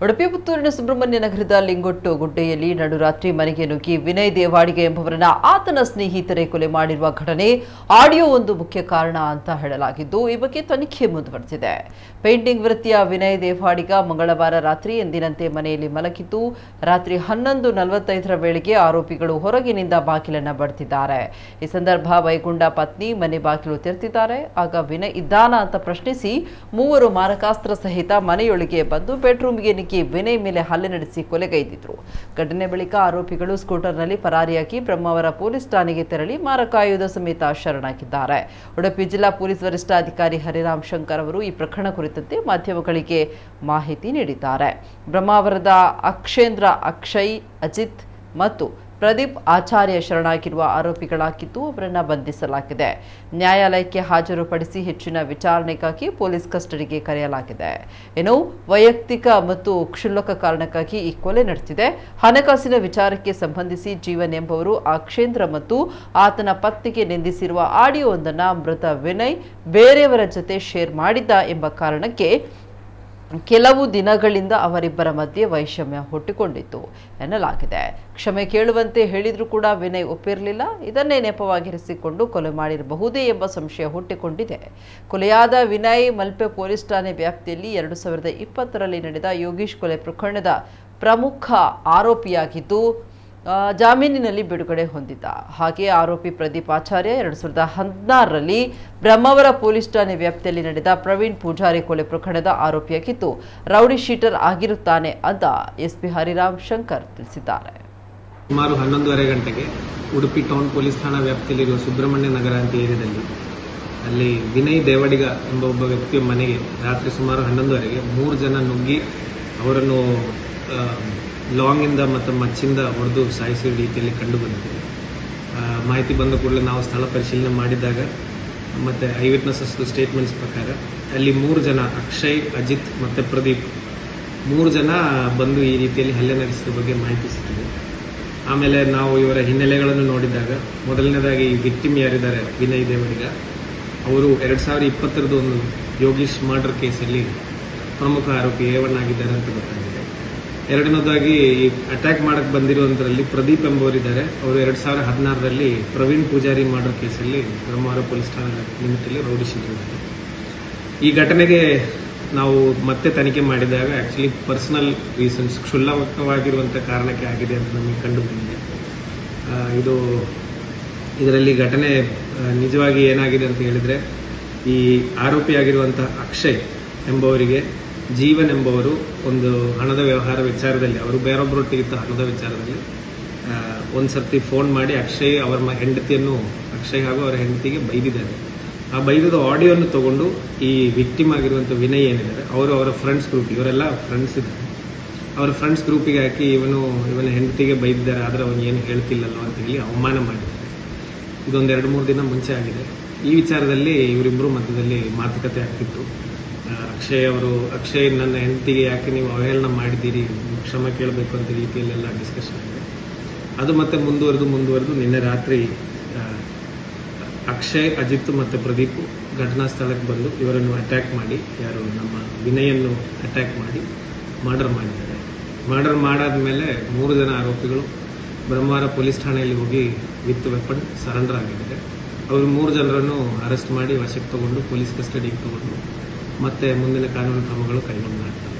ಉಡುಪಿ ಪುತ್ತೂರಿನ ಸುಬ್ರಹ್ಮಣ್ಯ ನಗರದ ಲಿಂಗೊಟ್ಟು ಗುಡ್ಡೆಯಲ್ಲಿ ನಡುರಾತ್ರಿ ಮನೆಗೆ ನುಗ್ಗಿ ವಿನಯ್ ದೇವಾಡಿಗೆ ಎಂಬುವರನ್ನ ಆತನ ಸ್ನೇಹಿತರೆ ಕೊಲೆ ಮಾಡಿರುವ ಘಟನೆ ಆಡಿಯೋ ಒಂದು ಮುಖ್ಯ ಕಾರಣ ಅಂತ ಹೇಳಲಾಗಿದ್ದು ಈ ಬಗ್ಗೆ ತನಿಖೆ ಮುಂದುವರೆದಿದೆ. ಪೇಂಟಿಂಗ್ ವೃತ್ತಿಯ ವಿನಯ್ ದೇವಾಡಿಗ ಮಂಗಳವಾರ ರಾತ್ರಿ ಎಂದಿನಂತೆ ಮನೆಯಲ್ಲಿ ಮಲಗಿದ್ದು ರಾತ್ರಿ 11:45ರ ವೇಳೆಗೆ ಆರೋಪಿಗಳು ಹೊರಗಿನಿಂದ ಬಾಗಿಲನ್ನು ಬಡಿದಿದ್ದಾರೆ. ಈ ಸಂದರ್ಭ ವೈಗುಂಡ ಪತ್ನಿ ಮನೆ ಬಾಗಿಲು ತೆರೆದಿದ್ದಾರೆ. ಆಗ ವಿನಯ್ ಇದ್ದಾನ ಅಂತ ಪ್ರಶ್ನಿಸಿ ಮೂವರು ಮಾರಕಾಸ್ತ್ರ ಸಹಿತ ಮನೆಯೊಳಗೆ ಬಂದು ಬೆಡ್ರೂಮ್ಗೆ ನುಗ್ಗಿ ವಿನಯ್ ಮೇಲೆ ಹಲ್ಲೆ ನಡೆಸಿ ಕೊಲೆಗೈದಿದ್ರು. ಘಟನೆ ಬಳಿಕ ಆರೋಪಿಗಳು ಸ್ಕೂಟರ್ನಲ್ಲಿ ಪರಾರಿಯಾಗಿ ಬ್ರಹ್ಮಾವರ ಪೊಲೀಸ್ ಠಾಣೆಗೆ ತೆರಳಿ ಮಾರಕಾಯುಧ ಸಮೇತ ಶರಣಾಗಿದ್ದಾರೆ. ಉಡುಪಿ ಜಿಲ್ಲಾ ಪೊಲೀಸ್ ವರಿಷ್ಠಾಧಿಕಾರಿ ಹರಿರಾಮ್ ಶಂಕರ್ ಅವರು ಈ ಪ್ರಕರಣ ಕುರಿತಂತೆ ಮಾಧ್ಯಮಗಳಿಗೆ ಮಾಹಿತಿ ನೀಡಿದ್ದಾರೆ. ಬ್ರಹ್ಮಾವರದ ಅಕ್ಷೇಂದ್ರ, ಅಕ್ಷಯ್, ಅಜಿತ್ ಮತ್ತು ಪ್ರದೀಪ್ ಆಚಾರ್ಯ ಶರಣಾಗಿರುವ ಆರೋಪಿಗಳಾಗಿದ್ದು ಅವರನ್ನು ಬಂಧಿಸಲಾಗಿದೆ. ನ್ಯಾಯಾಲಯಕ್ಕೆ ಹಾಜರುಪಡಿಸಿ ಹೆಚ್ಚಿನ ವಿಚಾರಣೆಗಾಗಿ ಪೊಲೀಸ್ ಕಸ್ಟಡಿಗೆ ಕರೆಯಲಾಗಿದೆ. ಇನ್ನು ವೈಯಕ್ತಿಕ ಮತ್ತು ಕ್ಷುಲ್ಲಕ ಕಾರಣಕ್ಕಾಗಿ ಈ ಕೊಲೆ ನಡೆದಿದೆ. ಹಣಕಾಸಿನ ವಿಚಾರಕ್ಕೆ ಸಂಬಂಧಿಸಿ ಜೀವನ್ ಎಂಬುವರು ಅಕ್ಷೇಂದ್ರ ಮತ್ತು ಆತನ ಪತ್ನಿಗೆ ನಿಂದಿಸಿರುವ ಆಡಿಯೋವೊಂದನ್ನು ಮೃತ ವಿನಯ್ ಬೇರೆಯವರ ಜೊತೆ ಶೇರ್ ಮಾಡಿದ್ದ ಎಂಬ ಕಾರಣಕ್ಕೆ ಕೆಲವು ದಿನಗಳಿಂದ ಅವರಿಬ್ಬರ ಮಧ್ಯೆ ವೈಷಮ್ಯ ಹುಟ್ಟಿಕೊಂಡಿತ್ತು ಎನ್ನಲಾಗಿದೆ. ಕ್ಷಮೆ ಕೇಳುವಂತೆ ಹೇಳಿದ್ರೂ ಕೂಡ ವಿನಯ್ ಒಪ್ಪಿರಲಿಲ್ಲ. ಇದನ್ನೇ ನೆಪವಾಗಿರಿಸಿಕೊಂಡು ಕೊಲೆ ಮಾಡಿರಬಹುದೇ ಎಂಬ ಸಂಶಯ ಹುಟ್ಟಿಕೊಂಡಿದೆ. ಕೊಲೆಯಾದ ವಿನಯ್ ಮಲ್ಪೆ ಪೊಲೀಸ್ ಠಾಣೆ ವ್ಯಾಪ್ತಿಯಲ್ಲಿ 2020ರಲ್ಲಿ ನಡೆದ ಯೋಗೀಶ್ ಕೊಲೆ ಪ್ರಕರಣದ ಪ್ರಮುಖ ಆರೋಪಿಯಾಗಿದ್ದು ಜಾಮೀನಿನಲ್ಲಿ ಬಿಡುಗಡೆ ಹೊಂದಿದ್ದ. ಹಾಗೆ ಆರೋಪಿ ಪ್ರದೀಪ್ ಆಚಾರ್ಯ 2016ರಲ್ಲಿ ಬ್ರಹ್ಮಾವರ ಪೊಲೀಸ್ ಠಾಣೆ ವ್ಯಾಪ್ತಿಯಲ್ಲಿ ನಡೆದ ಪ್ರವೀಣ್ ಪೂಜಾರಿ ಕೊಲೆ ಪ್ರಕರಣದ ಆರೋಪಿಯಾಗಿದ್ದು ರೌಡಿ ಶೀಟರ್ ಆಗಿರುತ್ತಾನೆ ಅಂತ ಎಸ್ಪಿ ಹರಿರಾಮ್ ಶಂಕರ್ ತಿಳಿಸಿದ್ದಾರೆ. ಸುಮಾರು 11:30 ಗಂಟೆಗೆ ಉಡುಪಿ ಟೌನ್ ಪೊಲೀಸ್ ಠಾಣಾ ವ್ಯಾಪ್ತಿಯಲ್ಲಿರುವ ಸುಬ್ರಹ್ಮಣ್ಯ ನಗರ ಅಂತ ಏರಿಯಾದಲ್ಲಿ ಅಲ್ಲಿ ವಿನಯ್ ದೇವಾಡಿಗ ಎಂಬ ಒಬ್ಬ ವ್ಯಕ್ತಿಯ ಮನೆಗೆ ರಾತ್ರಿ ಸುಮಾರು 11:30ಗೆ 3 ಜನ ನುಗ್ಗಿ ಅವರನ್ನು ಲಾಂಗಿಂದ ಮತ್ತು ಮಚ್ಚಿಂದ ಹೊಡೆದು ಸಾಯಿಸುವ ರೀತಿಯಲ್ಲಿ ಕಂಡು ಬಂದಿದೆ. ಮಾಹಿತಿ ಬಂದ ಕೂಡಲೇ ನಾವು ಸ್ಥಳ ಪರಿಶೀಲನೆ ಮಾಡಿದಾಗ ಮತ್ತು ಐ ವಿಟ್ನೆಸಸ್ ಸ್ಟೇಟ್ಮೆಂಟ್ಸ್ ಪ್ರಕಾರ ಅಲ್ಲಿ 3 ಜನ ಅಕ್ಷಯ್, ಅಜಿತ್ ಮತ್ತು ಪ್ರದೀಪ್ 3 ಜನ ಬಂದು ಈ ರೀತಿಯಲ್ಲಿ ಹಲ್ಲೆ ನಡೆಸಿದ ಬಗ್ಗೆ ಮಾಹಿತಿ ಸಿಕ್ಕಿದೆ. ಆಮೇಲೆ ನಾವು ಇವರ ಹಿನ್ನೆಲೆಗಳನ್ನು ನೋಡಿದಾಗ ಮೊದಲನೇದಾಗಿ ವಿಕ್ಟಿಮ್ ಯಾರಿದ್ದಾರೆ ವಿನಯ್ ದೇವಡಿಗ ಅವರು 2020ರದ ಒಂದು ಯೋಗೀಶ್ ಮರ್ಡರ್ ಕೇಸಲ್ಲಿ ಪ್ರಮುಖ ಆರೋಪಿ A1 ಆಗಿದ್ದಾರೆ ಅಂತ ಗೊತ್ತಾಗಿದೆ. ಎರಡನೇದಾಗಿ ಈ ಅಟ್ಯಾಕ್ ಮಾಡಕ್ಕೆ ಬಂದಿರುವಂತರಲ್ಲಿ ಪ್ರದೀಪ್ ಎಂಬುವರಿದ್ದಾರೆ. ಅವರು 2016ರಲ್ಲಿ ಪ್ರವೀಣ್ ಪೂಜಾರಿ ಮರ್ಡರ್ ಕೇಸಲ್ಲಿ ಬ್ರಹ್ಮಾವರ ಪೊಲೀಸ್ ಠಾಣಾ ಲಿಮಿಟಲ್ಲಿ ರೌಡಿ ಶೀಟರ್. ಈ ಘಟನೆಗೆ ನಾವು ಮತ್ತೆ ತನಿಖೆ ಮಾಡಿದಾಗ ಆಕ್ಚುಲಿ ಪರ್ಸನಲ್ ರೀಸನ್ಸ್, ಕ್ಷುಲ್ಲಕವಾಗಿರುವಂಥ ಕಾರಣಕ್ಕೆ ಆಗಿದೆ ಅಂತ ನಮಗೆ ಕಂಡು ಬಂದಿದೆ. ಇದರಲ್ಲಿ ಘಟನೆ ನಿಜವಾಗಿ ಏನಾಗಿದೆ ಅಂತ ಹೇಳಿದ್ರೆ ಈ ಆರೋಪಿಯಾಗಿರುವಂತಹ ಅಕ್ಷಯ್ ಎಂಬುವರಿಗೆ ಜೀವನ್ ಎಂಬುವರು ಒಂದು ಹಣದ ವ್ಯವಹಾರ ವಿಚಾರದಲ್ಲಿ ಅವರು ಬೇರೊಬ್ಬರೊಟ್ಟಿಗಿದ್ದ ಹಣದ ವಿಚಾರದಲ್ಲಿ ಒಂದ್ಸರ್ತಿ ಫೋನ್ ಮಾಡಿ ಅಕ್ಷಯ್ ಅವರ ಹೆಂಡತಿಯನ್ನು ಅಕ್ಷಯ್ ಹಾಗೂ ಅವರ ಹೆಂಡತಿಗೆ ಬೈದಿದ್ದಾರೆ. ಆ ಬೈದದ ಆಡಿಯೋವನ್ನು ತಗೊಂಡು ಈ ವಿಕ್ಟಿಮ್ ಆಗಿರುವಂಥ ವಿನಯ್ ಏನಿದ್ದಾರೆ ಅವರು ಅವರ ಫ್ರೆಂಡ್ಸ್ ಗ್ರೂಪ್, ಇವರೆಲ್ಲ ಫ್ರೆಂಡ್ಸ್ ಇದ್ದಾರೆ, ಅವರ ಫ್ರೆಂಡ್ಸ್ ಗ್ರೂಪಿಗೆ ಹಾಕಿ ಇವನ ಹೆಂಡತಿಗೆ ಬೈದಿದ್ದಾರೆ, ಆದರೆ ಅವನು ಏನು ಹೇಳ್ತಿಲ್ಲಲ್ಲೋ ಅಂತ ಹೇಳಿ ಅವಮಾನ ಮಾಡಿದ್ದಾರೆ. ಇದೊಂದು 2-3 ದಿನ ಮುಂಚೆ ಆಗಿದೆ. ಈ ವಿಚಾರದಲ್ಲಿ ಇವರಿಬ್ಬರು ಮಧ್ಯದಲ್ಲಿ ಮಾತುಕತೆ ಆಗ್ತಿತ್ತು. ಅಕ್ಷಯ್ ನನ್ನ ಹೆಂಡತಿಗೆ ಯಾಕೆ ನೀವು ಅವಹೇಳನ ಮಾಡಿದ್ದೀರಿ, ಕ್ಷಮೆ ಕೇಳಬೇಕು ಅಂತ ರೀತಿಯಲ್ಲೆಲ್ಲ ಡಿಸ್ಕಷನ್ ಆಗಿದೆ. ಅದು ಮತ್ತೆ ಮುಂದುವರೆದು ನಿನ್ನೆ ರಾತ್ರಿ ಅಕ್ಷಯ್, ಅಜಿತ್ ಮತ್ತು ಪ್ರದೀಪ್ ಘಟನಾ ಸ್ಥಳಕ್ಕೆ ಬಂದು ಇವರನ್ನು ಅಟ್ಯಾಕ್ ಮಾಡಿ, ಯಾರು ನಮ್ಮ ವಿನಯನ್ನು ಅಟ್ಯಾಕ್ ಮಾಡಿ ಮರ್ಡರ್ ಮಾಡಿದ್ದಾರೆ. ಮರ್ಡರ್ ಮಾಡಾದ್ಮೇಲೆ 3 ಜನ ಆರೋಪಿಗಳು ಬ್ರಹ್ಮಾವರ ಪೊಲೀಸ್ ಠಾಣೆಯಲ್ಲಿ ಹೋಗಿ ವಿತ್ ವೆಪನ್ ಸರೆಂಡರ್ ಆಗಿದ್ದಾರೆ. ಅವರು 3 ಜನರನ್ನು ಅರೆಸ್ಟ್ ಮಾಡಿ ವಶಕ್ಕೆ ತಗೊಂಡು ಪೊಲೀಸ್ ಕಸ್ಟಡಿಗೆ ತಗೊಂಡು ಮತ್ತೆ ಮುಂದಿನ ಕಾನೂನು ಕ್ರಮಗಳು ಕೈಗೊಳ್ಳಲಾಗ್ತದೆ.